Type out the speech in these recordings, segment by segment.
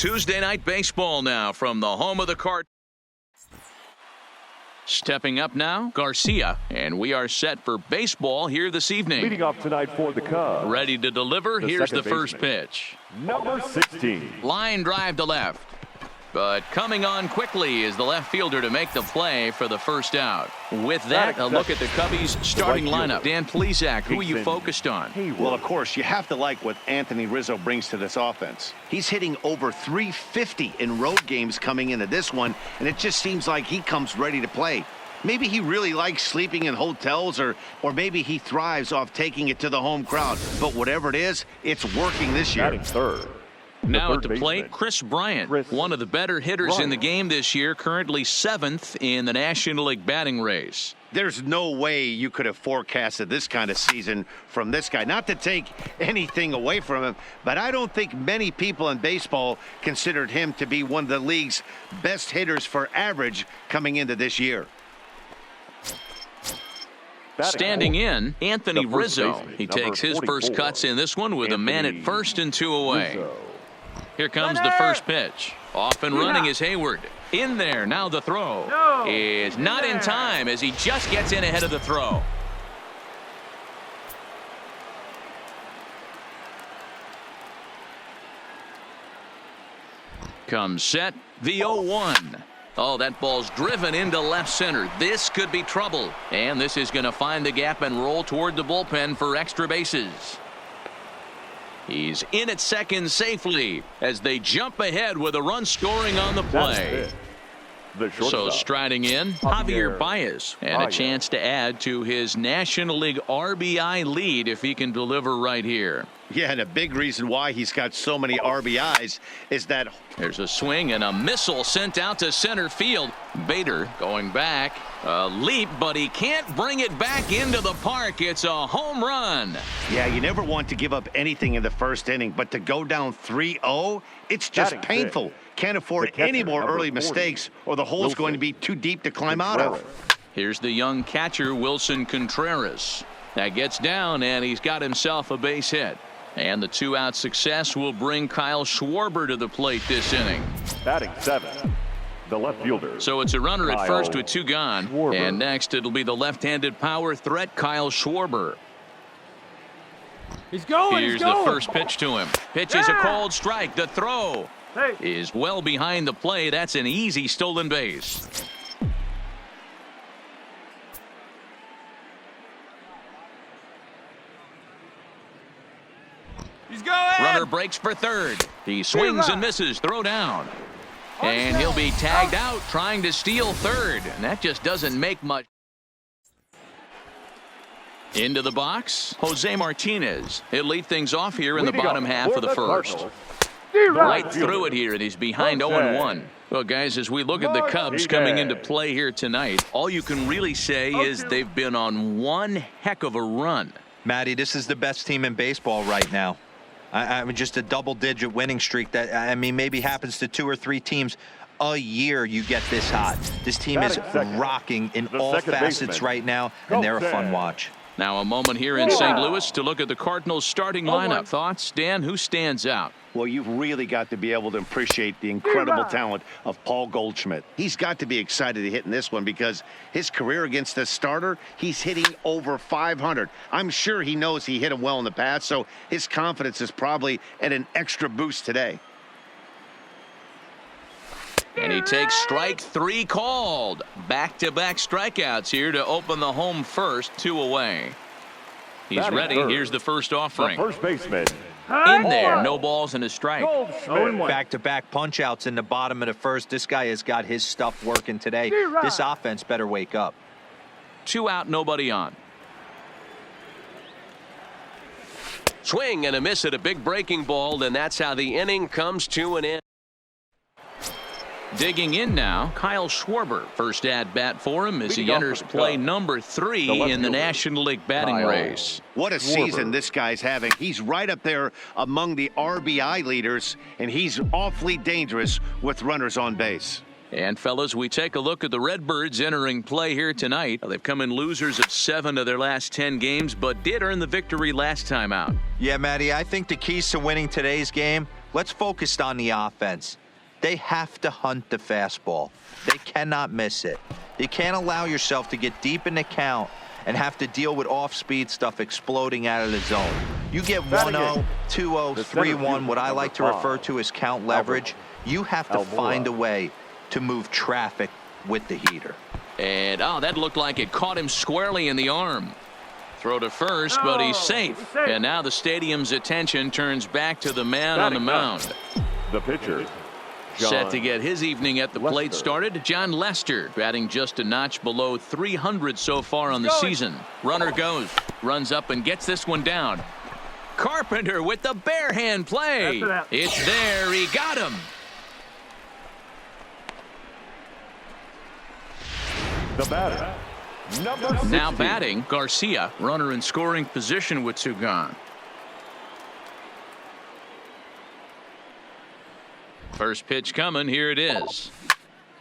Tuesday night baseball now from the home of the Cardinals. Stepping up now, Garcia, and we are set for baseball here this evening. Leading off tonight for the Cubs. Ready to deliver, here's the first pitch. Number 16. Line drive to left. But coming on quickly is the left fielder to make the play for the first out. With that, a look at the Cubbies' starting lineup. Dan Plesac, who are you focused on? Well, of course, you have to like what Anthony Rizzo brings to this offense. He's hitting over 350 in road games coming into this one, and it just seems like he comes ready to play. Maybe he really likes sleeping in hotels, or maybe he thrives off taking it to the home crowd. But whatever it is, it's working this year. Batting third. Now at the plate, Chris Bryant, one of the better hitters in the game this year, currently 7th in the National League batting race. There's no way you could have forecasted this kind of season from this guy. Not to take anything away from him, but I don't think many people in baseball considered him to be one of the league's best hitters for average coming into this year. Standing in, Anthony Rizzo. He takes his first cuts in this one with a man at first and 2 away. Here comes the first pitch. Off and running is Hayward. In there, now the throw is not in time as he just gets in ahead of the throw. Comes set, the 0-1. Oh, that ball's driven into left center. This could be trouble. And this is going to find the gap and roll toward the bullpen for extra bases. He's in at second safely as they jump ahead with a run scoring on the play. So striding in, Javier Baez, and a chance to add to his National League RBI lead if he can deliver right here. Yeah, and a big reason why he's got so many RBIs is that there's a swing and a missile sent out to center field. Bader going back, a leap, but he can't bring it back into the park. It's a home run. Yeah, you never want to give up anything in the first inning, but to go down 3-0, it's just painful. Can't afford any more early mistakes, or the hole's going to be too deep to climb out of. Here's the young catcher, Wilson Contreras. That gets down, and he's got himself a base hit. And the 2-out success will bring Kyle Schwarber to the plate this inning. Batting 7, the left fielder. So it's a runner at first with 2 gone. And next it'll be the left-handed power threat, Kyle Schwarber. He's going. Here's the first pitch to him. Pitch is a called strike. The throw is well behind the play. That's an easy stolen base. He's going. Runner breaks for third. He swings and misses. Throw down. And he'll be tagged out trying to steal third. And that just doesn't make much. Into the box, Jose Martinez. He'll lead things off here in the bottom half of the first. Right through it here, and he's behind 0-1. Well, guys, as we look at the Cubs coming into play here tonight, all you can really say is they've been on one heck of a run. Matty, this is the best team in baseball right now. I mean, just a double-digit winning streak that, I mean, maybe happens to 2 or 3 teams a year you get this hot. This team is rocking in all facets right now, and they're a fun watch. Now a moment here in St. Louis to look at the Cardinals starting lineup. Thoughts, Dan? Who stands out? Well, you've really got to be able to appreciate the incredible talent of Paul Goldschmidt. He's got to be excited to hit in this one because his career against the starter, he's hitting over 500. I'm sure he knows he hit him well in the past, so his confidence is probably at an extra boost today. And he takes strike 3 called. Back-to-back strikeouts here to open the home first, 2 away. He's ready. Here's the first offering. First baseman. In there, no balls and a strike. Back-to-back punch-outs in the bottom of the first. This guy has got his stuff working today. This offense better wake up. 2 out, nobody on. Swing and a miss at a big breaking ball, and that's how the inning comes to an end. Digging in now, Kyle Schwarber. First at-bat for him as he enters play number 3 in the National League batting race. What a season this guy's having. He's right up there among the RBI leaders, and he's awfully dangerous with runners on base. And, fellas, we take a look at the Redbirds entering play here tonight. They've come in losers of 7 of their last 10 games, but did earn the victory last time out. Yeah, Matty, I think the keys to winning today's game, let's focus on the offense. They have to hunt the fastball. They cannot miss it. You can't allow yourself to get deep in the count and have to deal with off-speed stuff exploding out of the zone. You get 1-0, 2-0, 3-1, what I like to refer to as count leverage. You have to find a way to move traffic with the heater. And, that looked like it caught him squarely in the arm. Throw to first, but he's safe. And now the stadium's attention turns back to the man on the mound. The pitcher, Set to get his evening at the plate started, John Lester, batting just a notch below 300 so far on the season. Runner goes, runs up and gets this one down. Carpenter with the bare hand play. It's there, he got him. the batter, number 16. Now batting, Garcia, runner in scoring position with two gone. First pitch coming, here it is.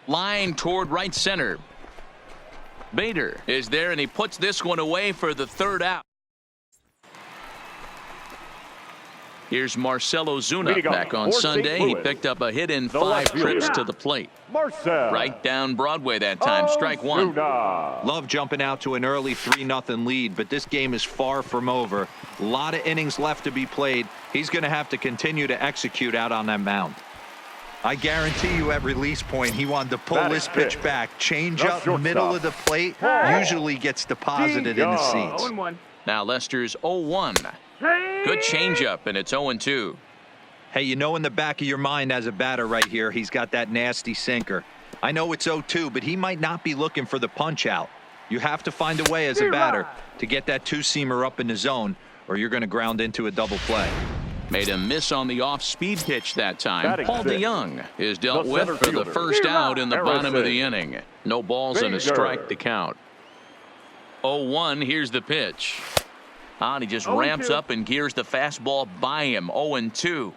Line toward right center. Bader is there, and he puts this one away for the third out. Here's Marcelo Zuna back on Sunday. He picked up a hit in 5 trips to the plate. Right down Broadway that time. Strike one. Love jumping out to an early 3-0 lead, but this game is far from over. A lot of innings left to be played. He's going to have to continue to execute out on that mound. I guarantee you at release point, he wanted to pull this pitch back. Change up middle of the plate, usually gets deposited in the seats. Now Lester's 0-1. Good changeup, and it's 0-2. Hey, you know in the back of your mind as a batter right here, he's got that nasty sinker. I know it's 0-2, but he might not be looking for the punch out. You have to find a way as a batter to get that two-seamer up in the zone, or you're going to ground into a double play. Made a miss on the off-speed pitch that time. Paul DeYoung is dealt with for the first out in the bottom of the inning. No balls and a strike to count. 0-1, here's the pitch. And he just ramps up and gears the fastball by him. 0-2.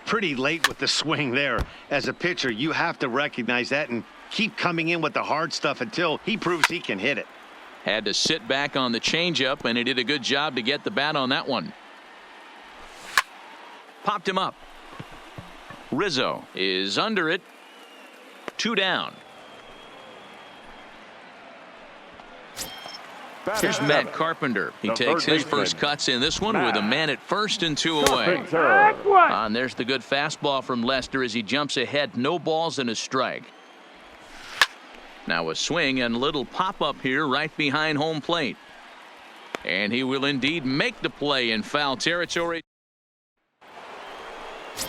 Pretty late with the swing there. As a pitcher, you have to recognize that and keep coming in with the hard stuff until he proves he can hit it. Had to sit back on the changeup, and he did a good job to get the bat on that one. Popped him up. Rizzo is under it. 2 down. Here's Matt Carpenter. He takes his first cuts in this one with a man at first and 2 away. And there's the good fastball from Lester as he jumps ahead. No balls and a strike. Now a swing and little pop-up here right behind home plate. And he will indeed make the play in foul territory.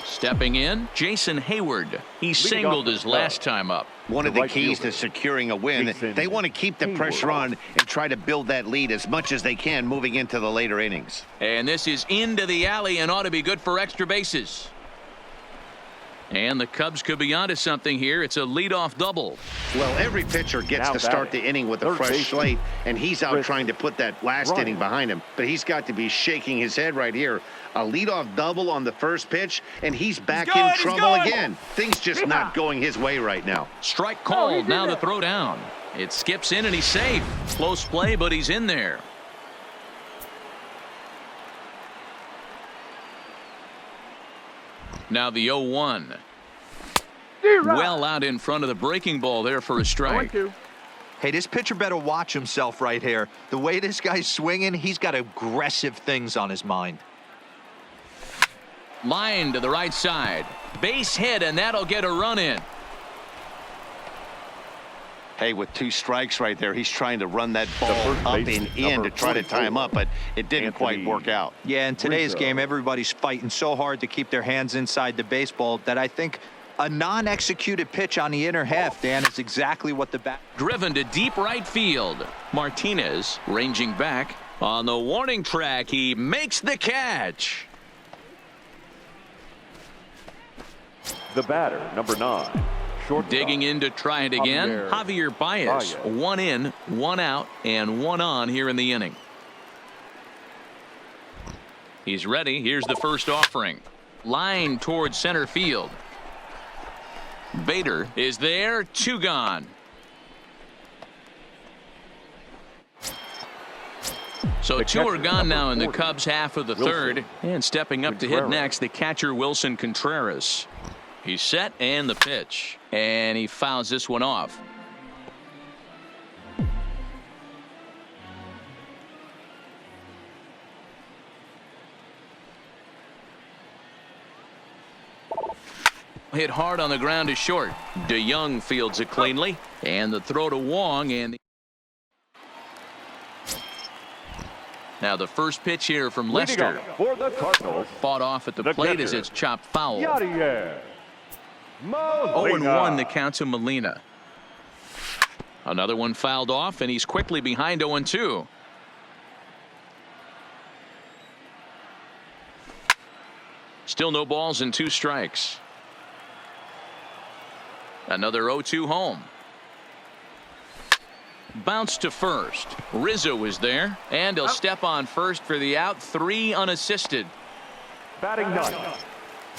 Stepping in, Jason Hayward. He singled his last time up. One of the keys to securing a win, they want to keep the pressure on and try to build that lead as much as they can moving into the later innings. And this is into the alley and ought to be good for extra bases. And the Cubs could be onto something here. It's a leadoff double. Well, every pitcher gets to start the inning with a fresh slate, and he's out trying to put that last inning behind him. But he's got to be shaking his head right here. A leadoff double on the first pitch, and he's back in trouble again. Things just not going his way right now. Strike called. Now the throw down. It skips in, and he's safe. Close play, but he's in there. Now the 0-1. Well out in front of the breaking ball there for a strike. Hey, this pitcher better watch himself right here. The way this guy's swinging, he's got aggressive things on his mind. Line to the right side. Base hit, and that'll get a run in. Hey, with 2 strikes right there, he's trying to run that ball up and in to try to tie him up, but it didn't quite work out. Yeah, in today's game, everybody's fighting so hard to keep their hands inside the baseball that I think a non-executed pitch on the inner half, Dan, is exactly what the bat. Driven to deep right field. Martinez ranging back on the warning track. He makes the catch. The batter, number 9. Digging in to try it again. Javier Baez. 1 in, 1 out, and 1 on here in the inning. He's ready. Here's the first offering. Line towards center field. Bader is there. 2 gone. So The two are catcher, gone number now in the 40, Cubs half of the Wilson third. And stepping up to hit Contreras. next, the catcher Wilson Contreras. He's set and the pitch. And he fouls this one off. Hit hard on the ground is short. DeYoung fields it cleanly. And the throw to Wong. And now the first pitch here from Leading Lester. off for the Cardinals, Fought off at the The plate as catcher, it's chopped foul. Yadier 0-1 the count to Molina. Another one fouled off, and he's quickly behind 0-2. Still no balls and 2 strikes. Another 0-2 home. Bounce to first. Rizzo is there, and he'll step on first for the out. 3 unassisted. batting ninth.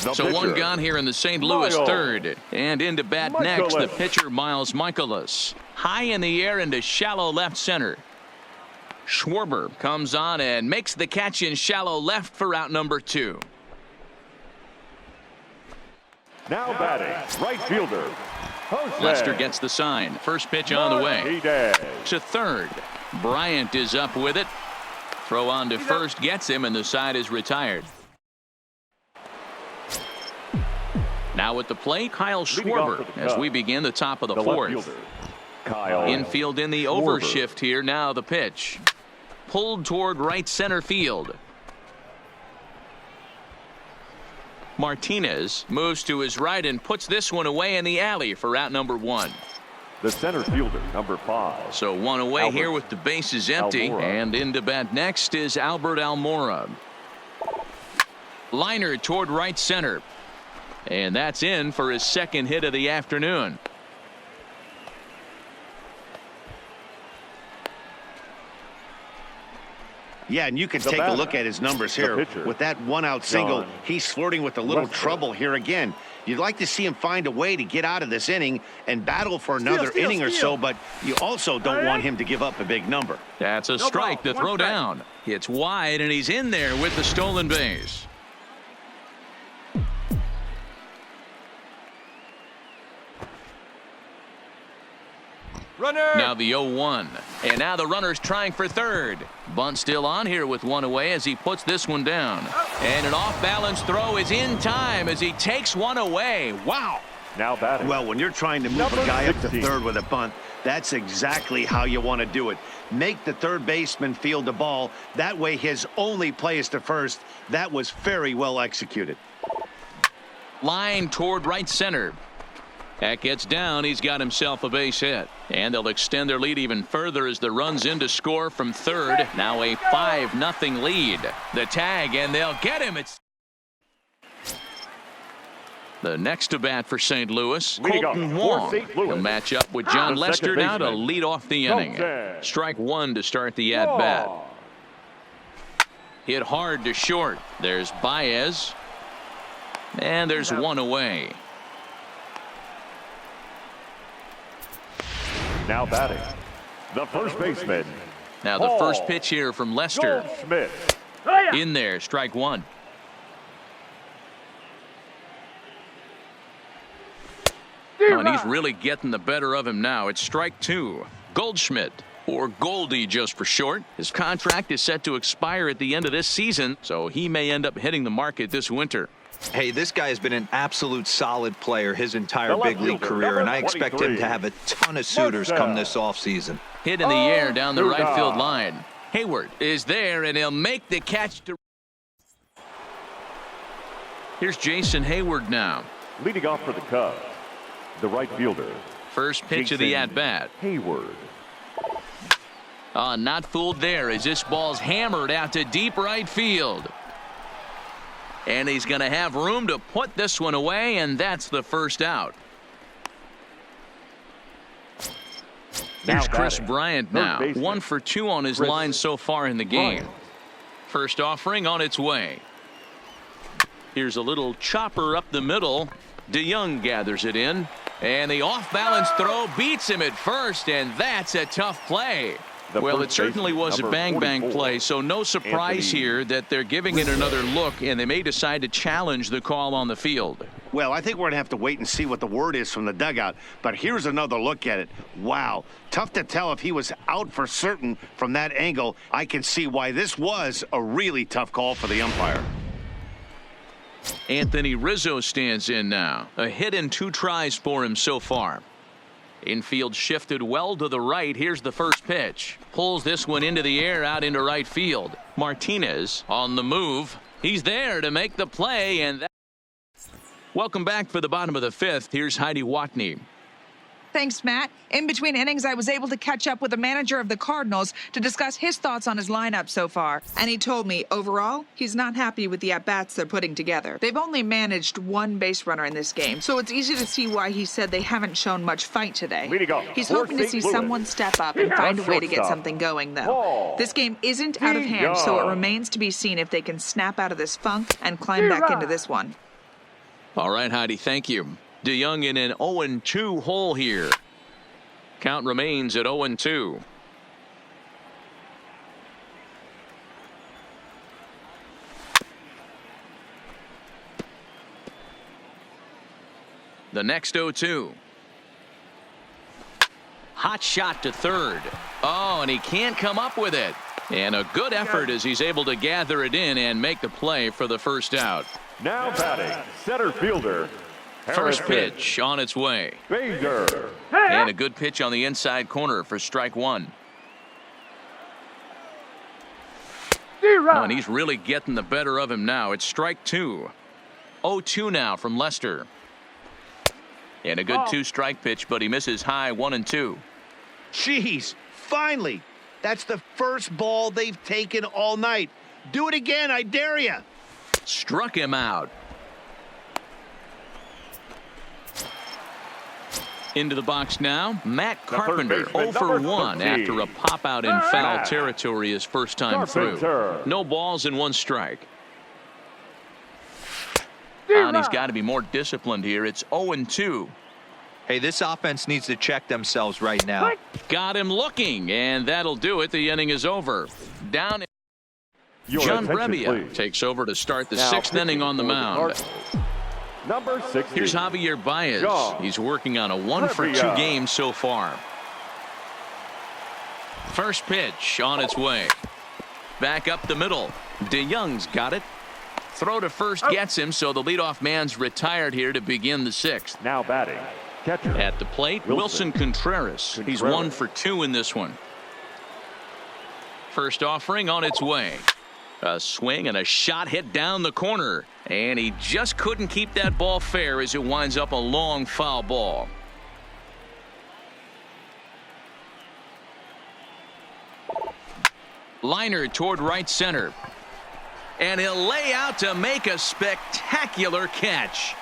The So one pitcher, gone here in the St. Louis Miles third. And into bat next, the Michaelis. pitcher Miles Michaelis. High in the air into shallow left center. Schwarber comes on and makes the catch in shallow left for out number 2. Now batting, right fielder, Jose Lester gets the sign. First pitch on the way. Martinez. To third. Bryant is up with it. Throw on to first gets him, and the side is retired. Now at the plate, Kyle Leading off Schwarber for the as Cubs, we begin the top of the The left fourth. fielder, Kyle Infield in the Schwarber. overshift here. Now the pitch. Pulled toward right center field. Martinez moves to his right and puts this one away in the alley for out number 1. The center fielder, number 5. So one away Albert here with the bases empty. Almora. And into bat next is Albert Almora. Liner toward right center. And that's in for his second hit of the afternoon. Yeah, and you can The take a batter, look at his numbers the here. pitcher, With that one-out single, John he's flirting with a little Lester. trouble here again. You'd like to see him find a way to get out of this inning and battle for another inning or so, but you also don't want him to give up a big number. That's a strike. The throw down. It's wide, and he's in there with the stolen base. Runner. Now the 0-1. And now the runner's trying for third. Bunt still on here with one away as he puts this one down. And an off-balance throw is in time as he takes one away. Wow. Now batting. Well, when you're trying to move Number a guy up to 16. third with a bunt, that's exactly how you want to do it. Make the third baseman field the ball. That way his only play is to first. That was very well executed. Line toward right center. That gets down. He's got himself a base hit. And they'll extend their lead even further as the runs in to score from third. Now a 5-0 lead. The tag, and they'll get him. It's the next to bat for St. Louis, Leading Colton off for Wong. St. Louis, He'll match up with John the Lester second now to baseman, lead off the inning. Jose Strike 1 to start the at-bat. Wong. Hit hard to short. There's Baez. And there's one away. Now batting, the first baseman, Now the Paul first pitch here from Lester. Goldschmidt. In there, strike 1. Oh, and he's really getting the better of him now. It's strike 2. Goldschmidt, or Goldie just for short. His contract is set to expire at the end of this season, so he may end up hitting the market this winter. Hey, this guy has been an absolute solid player his entire The left big league fielder, career, number and I expect him 23, to have a ton of suitors come this offseason. Hit in the air down the right field Duda. line. Hayward is there, and he'll make the catch to. Here's Jason Hayward now. Leading off for the Cubs, the right fielder, First pitch of the Jason at-bat. Hayward. Not fooled there as this ball's hammered out to deep right field. And he's going to have room to put this one away, and that's the first out. Here's Chris batting, Bryant third now. baseman, 1 for 2 on his Chris line so far in the game. Bryant. First offering on its way. Here's a little chopper up the middle. DeYoung gathers it in. And the off-balance throw beats him at first, and that's a tough play. The Well, it first certainly baseman, was a number bang-bang 44, play, so no surprise Anthony here that they're giving it another look, and they may decide to challenge the call on the field. Well, I think we're going to have to wait and see what the word is from the dugout. But here's another look at it. Wow. Tough to tell if he was out for certain from that angle. I can see why this was a really tough call for the umpire. Anthony Rizzo stands in now. A hit and 2 tries for him so far. Infield shifted well to the right. Here's the first pitch. Pulls this one into the air out into right field. Martinez on the move. He's there to make the play, and that. Welcome back for the bottom of the 5th. Here's Heidi Watney. Thanks, Matt. In between innings, I was able to catch up with the manager of the Cardinals to discuss his thoughts on his lineup so far. And he told me, overall, he's not happy with the at-bats they're putting together. They've only managed 1 base runner in this game, so it's easy to see why he said they haven't shown much fight today. He's hoping to see someone step up and find a way to get something going, though. This game isn't out of hand, so it remains to be seen if they can snap out of this funk and climb back into this one. All right, Heidi, thank you. DeYoung in an 0-2 hole here. Count remains at 0-2. The next 0-2. Hot shot to third. Oh, and he can't come up with it. And a good effort as he's able to gather it in and make the play for the first out. Now batting, center fielder. First Harrison pitch on its way. Bader. And a good pitch on the inside corner for strike 1. Oh, and he's really getting the better of him now. It's strike 2. 0-2 now from Lester. And a good 2-strike pitch, but he misses high 1-2. Jeez, finally. That's the first ball they've taken all night. Do it again, I dare you. Struck him out. Into the box now, Matt Carpenter, 0 for 1 after a pop-out in foul territory his first time through. No balls and 1 strike. And he's got to be more disciplined here. It's 0-2. Hey, this offense needs to check themselves right now. Got him looking, and that'll do it. The inning is over. Down. John Brebbia takes over to start the 6th inning on the mound. Number 60. Here's Javier Baez. He's working on a 1 for 2 game so far. First pitch on its way. Back up the middle. DeYoung's got it. Throw to first gets him, so the leadoff man's retired here to begin the 6th. Now batting, catcher. At the plate, Wilson Contreras. He's 1 for 2 in this one. First offering on its way. A swing and a shot hit down the corner. And he just couldn't keep that ball fair as it winds up a long foul ball. Liner toward right center. And he'll lay out to make a spectacular catch.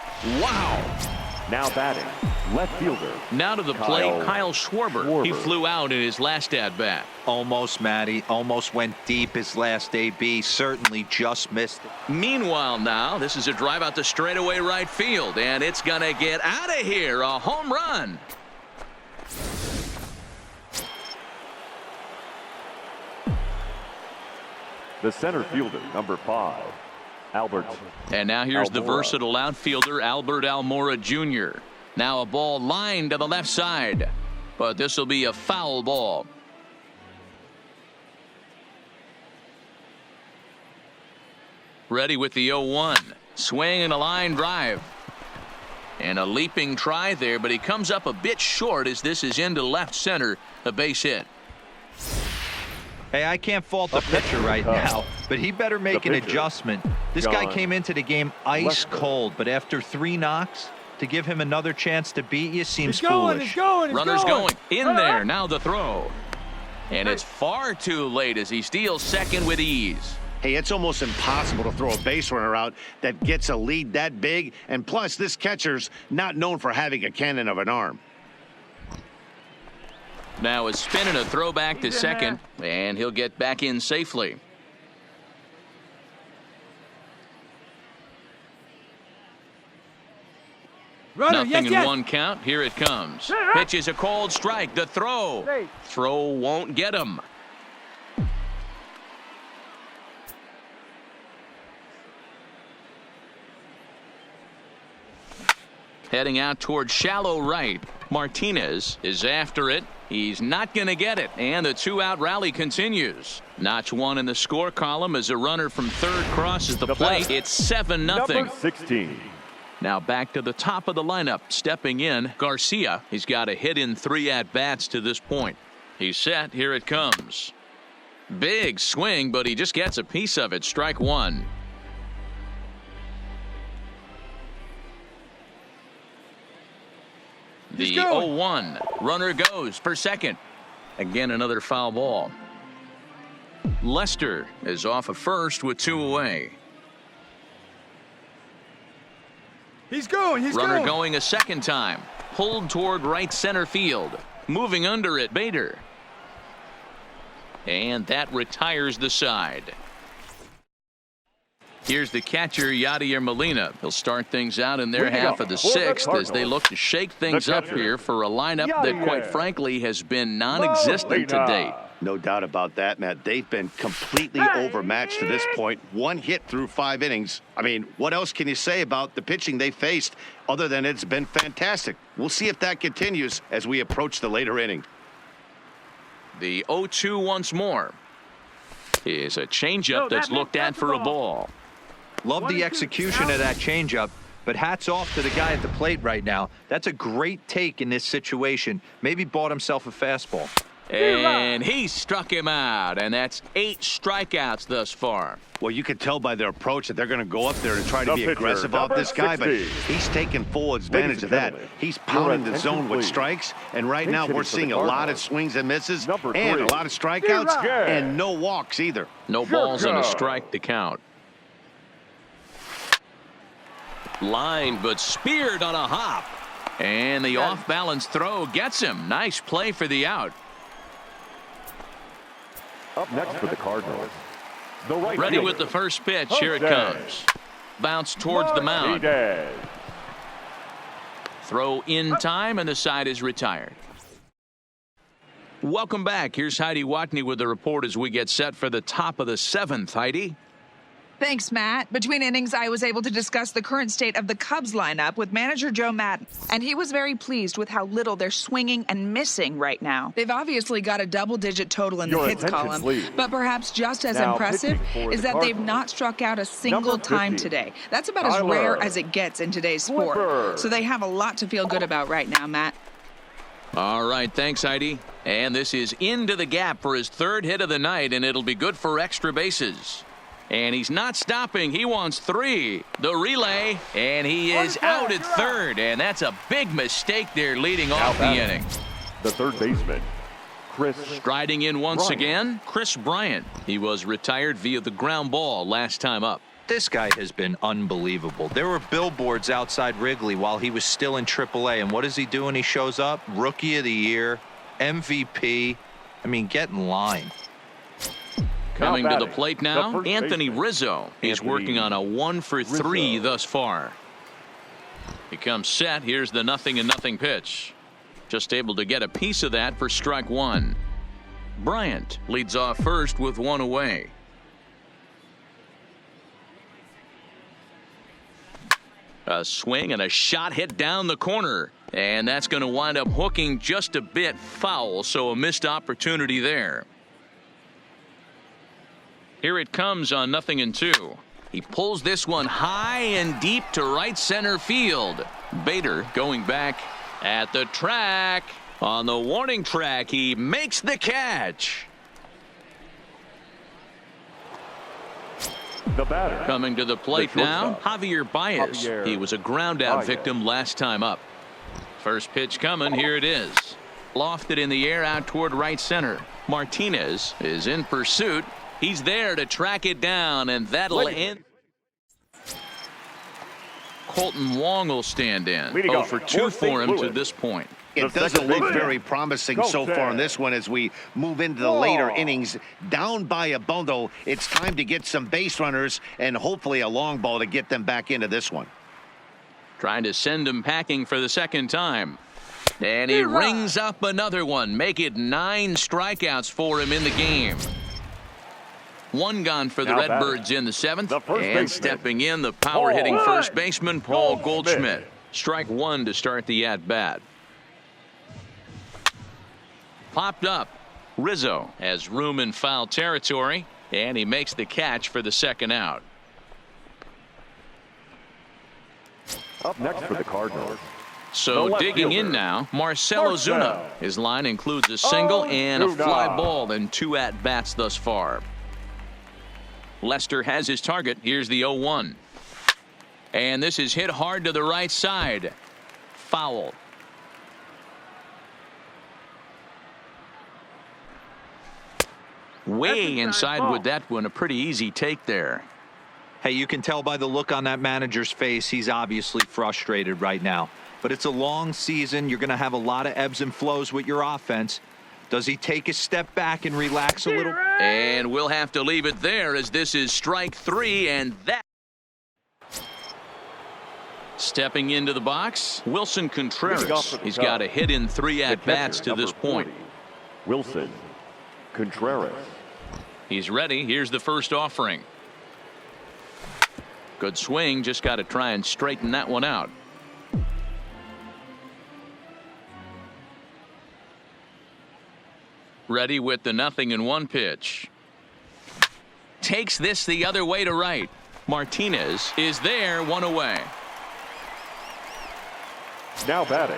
Wow. Now batting, left fielder. Now to the plate, Kyle Schwarber. He flew out in his last at-bat. Almost, Matty. Almost went deep his last AB. Certainly just missed it. Meanwhile now, this is a drive out to straightaway right field. And it's going to get out of here. A home run. The center fielder, number 5, Albert. And now here's the Almora. versatile outfielder, Albert Almora Jr. Now a ball lined to the left side. But this will be a foul ball. Ready with the 0-1. Swing and a line drive. And a leaping try there, but he comes up a bit short as this is into left center. A base hit. Hey, I can't fault the pitcher right now, but he better make an adjustment. This guy came into the game ice cold, but after 3 knocks, to give him another chance to beat you seems foolish. Runners going. In there. Now the throw. And it's far too late as he steals second with ease. Hey, it's almost impossible to throw a base runner out that gets a lead that big. And plus, this catcher's not known for having a cannon of an arm. Now a spin and a throw back to second, and he'll get back in safely. Nothing in 1 count. Here it comes. Pitch is a cold strike. The throw. Throw won't get him. Heading out toward shallow right. Martinez is after it. He's not going to get it, and the two-out rally continues. Notch one in the score column as a runner from third crosses the plate. It's 7-0. Number 16. Now back to the top of the lineup. Stepping in, Garcia. He's got a hit in 3 at-bats to this point. He's set. Here it comes. Big swing, but he just gets a piece of it. Strike one. The 0-1. Runner goes for second. Again, another foul ball. Lester is off of first with 2 away. He's going. Runner going a second time. Pulled toward right center field. Moving under it, Bader. And that retires the side. Here's the catcher, Yadier Molina. He'll start things out in their half of the 6th as they look to shake things up here for a lineup that, quite frankly, has been non-existent to date. No doubt about that, Matt. They've been completely overmatched to this point. 1 hit through 5 innings. I mean, what else can you say about the pitching they faced other than it's been fantastic? We'll see if that continues as we approach the later inning. The 0-2 once more. Is a changeup that's looked at for a ball. Love the execution of that changeup, but hats off to the guy at the plate right now. That's a great take in this situation. Maybe bought himself a fastball. And he struck him out, and that's 8 strikeouts thus far. Well, you can tell by their approach that they're going to go up there and try to be aggressive off this guy, but he's taking full advantage of that. He's pounding the zone with strikes, and right now we're seeing a lot of swings and misses and a lot of strikeouts and no walks either. No balls and a strike to count. Line, but speared on a hop. And the off-balance throw gets him. Nice play for the out. Up next for the Cardinals. The right Ready fielder, with the first pitch. Here it Jose comes. Bounce towards the mound. Martinez. Throw in time, and the side is retired. Welcome back. Here's Heidi Watney with the report as we get set for the top of the 7th. Heidi? Thanks, Matt. Between innings, I was able to discuss the current state of the Cubs lineup with manager Joe Maddon, and he was very pleased with how little they're swinging and missing right now. They've obviously got a double-digit total in the hits column, but perhaps just as impressive is that they've not struck out a single time today. That's about as rare as it gets in today's sport. So they have a lot to feel good about right now, Matt. All right, thanks, Heidi. And this is into the gap for his 3rd hit of the night, and it'll be good for extra bases. And he's not stopping. He wants 3. The relay, and he is out at 3rd. And that's a big mistake there leading off the inning. The third baseman, Chris. Striding in once again, Chris Bryant. He was retired via the ground ball last time up. This guy has been unbelievable. There were billboards outside Wrigley while he was still in AAA. And what does he do when he shows up? Rookie of the Year, MVP. I mean, get in line. Coming to the plate now, Anthony Rizzo. He's working on a 1-for-3 thus far. He comes set. Here's the 0-0 pitch. Just able to get a piece of that for strike 1. Bryant leads off first with 1 away. A swing and a shot hit down the corner. And that's going to wind up hooking just a bit foul, so a missed opportunity there. Here it comes on 0-2. He pulls this one high and deep to right center field. Bader going back at the track. On the warning track, he makes the catch. The batter. Coming to the plate now, Javier Baez. He was a ground out victim last time up. First pitch coming. Here it is. Lofted in the air out toward right center. Martinez is in pursuit. He's there to track it down, and that'll end. Colton Wong will stand in. 0 for 2 for him to this point. It doesn't look very promising so far in this one as we move into the later innings. Down by a bundle, it's time to get some base runners and hopefully a long ball to get them back into this one. Trying to send him packing for the 2nd time. And he rings up another one. Make it 9 strikeouts for him in the game. 1 gone for the Redbirds in the 7th. And stepping in, the power-hitting first baseman, Paul Goldschmidt. Strike one to start the at-bat. Popped up. Rizzo has room in foul territory, and he makes the catch for the second out. Up next for the Cardinals. So digging in now, Marcell Ozuna. His line includes a single and a fly ball in 2 at-bats thus far. Lester has his target. Here's the 0-1. And this is hit hard to the right side. Foul. Way inside with that one. A pretty easy take there. Hey, you can tell by the look on that manager's face, he's obviously frustrated right now. But it's a long season. You're going to have a lot of ebbs and flows with your offense. Does he take a step back and relax a little? And we'll have to leave it there as this is strike 3, and that. Stepping into the box, Wilson Contreras. He's got a hit in 3 at-bats to this point. 40, Wilson Contreras. He's ready. Here's the first offering. Good swing. Just got to try and straighten that one out. Ready with the 0-1 pitch. Takes this the other way to right. Martinez is there, 1 away. Now batting.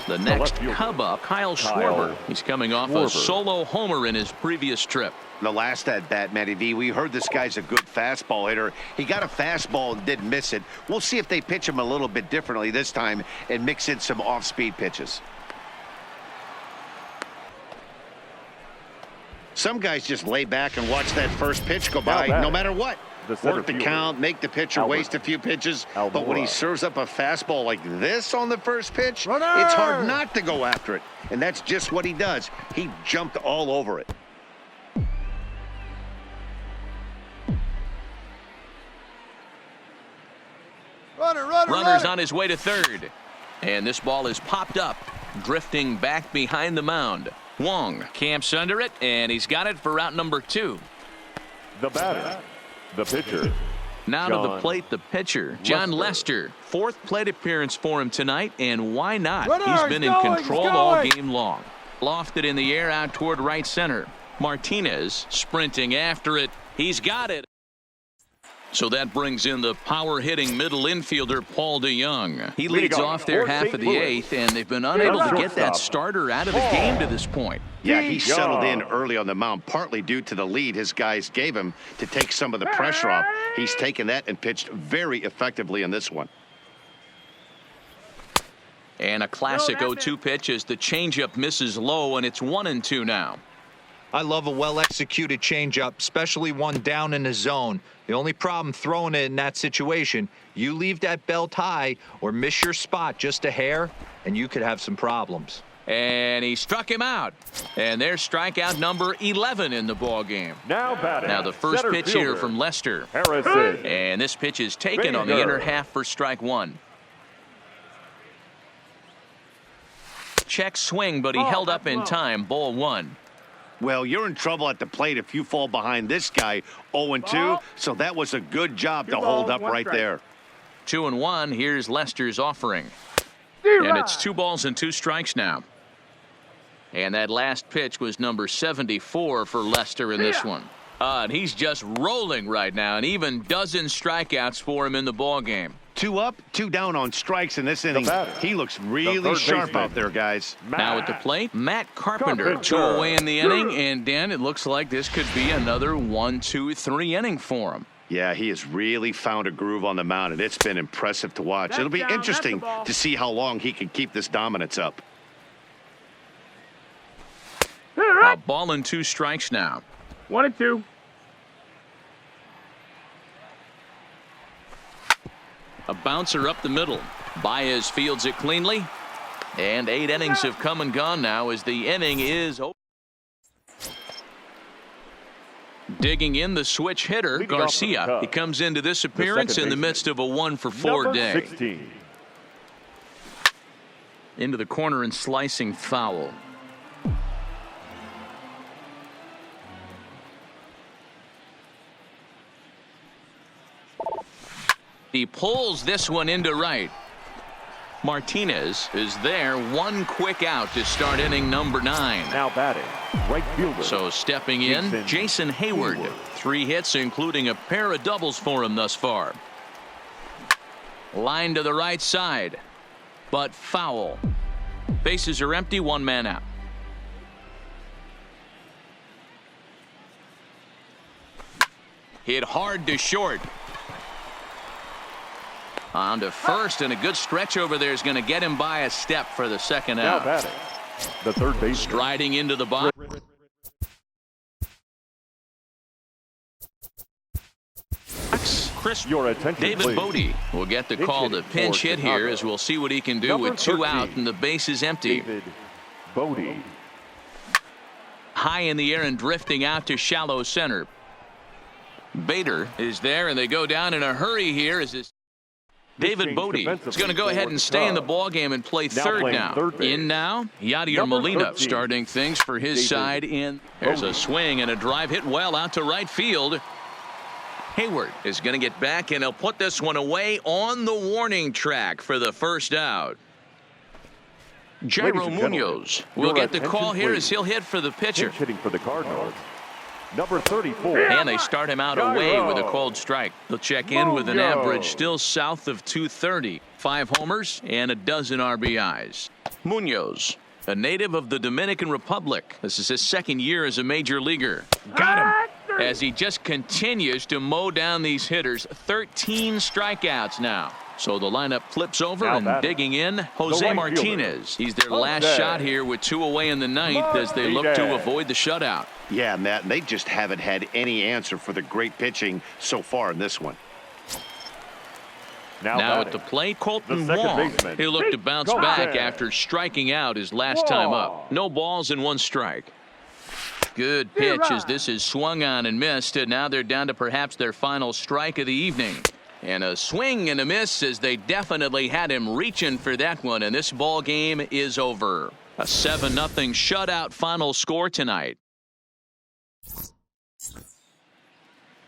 The next Cub up, Kyle Schwarber. He's coming off a solo homer in his previous trip. The last at-bat, Matty V, we heard this guy's a good fastball hitter. He got a fastball and didn't miss it. We'll see if they pitch him a little bit differently this time and mix in some off-speed pitches. Some guys just lay back and watch that first pitch go by no matter what. Work the count, make the pitcher waste a few pitches. But when he serves up a fastball like this on the first pitch, it's hard not to go after it. And that's just what he does. He jumped all over it. Runner's on his way to third. And this ball is popped up, drifting back behind the mound. Wong camps under it, and he's got it for out number 2. The batter. The pitcher. Now to the plate, the pitcher, John Lester. 4th plate appearance for him tonight, and why not? He's been in control all game long. Lofted in the air out toward right center. Martinez sprinting after it. He's got it. So that brings in the power-hitting middle infielder, Paul DeJong. He leads off their half of the 8th, and they've been unable to get that starter out of the game to this point. Yeah, he settled in early on the mound, partly due to the lead his guys gave him to take some of the pressure off. He's taken that and pitched very effectively in this one. And a classic 0-2 pitch as the changeup misses low, and it's 1-2 now. I love a well-executed changeup, especially one down in the zone. The only problem throwing it in that situation, you leave that belt high or miss your spot just a hair, and you could have some problems. And he struck him out. And there's strikeout number 11 in the ball game. Now batting. Now the first pitch here from Lester. Harrison. And this pitch is taken on the inner half for strike 1. Check swing, but he held up in time. Ball 1. Well, you're in trouble at the plate if you fall behind this guy 0-2, so that was a good job to hold up right there. 2-1. Here's Lester's offering. And it's 2 balls and 2 strikes now. And that last pitch was number 74 for Lester in this one. And he's just rolling right now, and even dozen strikeouts for him in the ball game. 2 up, 2 down on strikes in this inning. He looks really sharp out there, guys. Now at the plate, Matt Carpenter. 2 away in the inning, and Dan, it looks like this could be another 1, 2, 3 inning for him. Yeah, he has really found a groove on the mound, and it's been impressive to watch. It'll be interesting to see how long he can keep this dominance up. A ball and 2 strikes now. 1-2. A bouncer up the middle. Baez fields it cleanly. And 8 innings have come and gone now as the inning is over. Digging in the switch hitter, Garcia. He comes into this appearance in the midst of a 1-for-4 day. 16. Into the corner and slicing foul. He pulls this one into right. Martinez is there, one quick out to start inning number 9. Now batting, right fielder. So stepping in, Jason Hayward. 3 hits, including a pair of doubles for him thus far. Line to the right side, but foul. Bases are empty, 1 man out. Hit hard to short. On to first, and a good stretch over there is going to get him by a step for the second Now out. batting, the third baseman. Striding into the box. Your attention, David please. Bodie will get the Pinch call to hitting pinch for hit here, Chicago. as we'll see what he can do Number with 2 13, out and the base is empty. David Bodie. High in the air and drifting out to shallow center. Bader is there, and they go down in a hurry here as this. David change Bodie is defensively going to go ahead for and the stay in the Cubs. ball game and play Now third playing now. third base. In now, Yadier Number Molina 13, starting things for his David side in. There's a Bodie. swing and a drive hit well out to right field. Hayward is going to get back, and he'll put this one away on the warning track for the first out. Jairo Ladies and gentlemen, Munoz will your get the attention, call here please. as he'll hit for the pitcher. Pinch hitting for the Cardinals. Number 34. And they start him out away with a Jairo cold strike. He'll check in with an Munoz. average still south of 230. 5 homers and a dozen RBIs. Munoz, a native of the Dominican Republic. This is his 2nd year as a major leaguer. Got him. As he just continues to mow down these hitters. 13 strikeouts now. So the lineup flips over, Now and batting, digging in, Jose right fielder, Martinez. He's their last Jose shot here with 2 away in the 9th as they look to Martinez. avoid the shutout. Yeah, Matt, and they just haven't had any answer for the great pitching so far in this one. Now at the batting, plate, Colton the second Wong. baseman, He'll look to bounce Colton back after striking out his last time up. No balls and 1 strike. Good pitch as this is swung on and missed, and now they're down to perhaps their final strike of the evening. And a swing and a miss as they definitely had him reaching for that one, and this ball game is over. A 7-0 shutout final score tonight.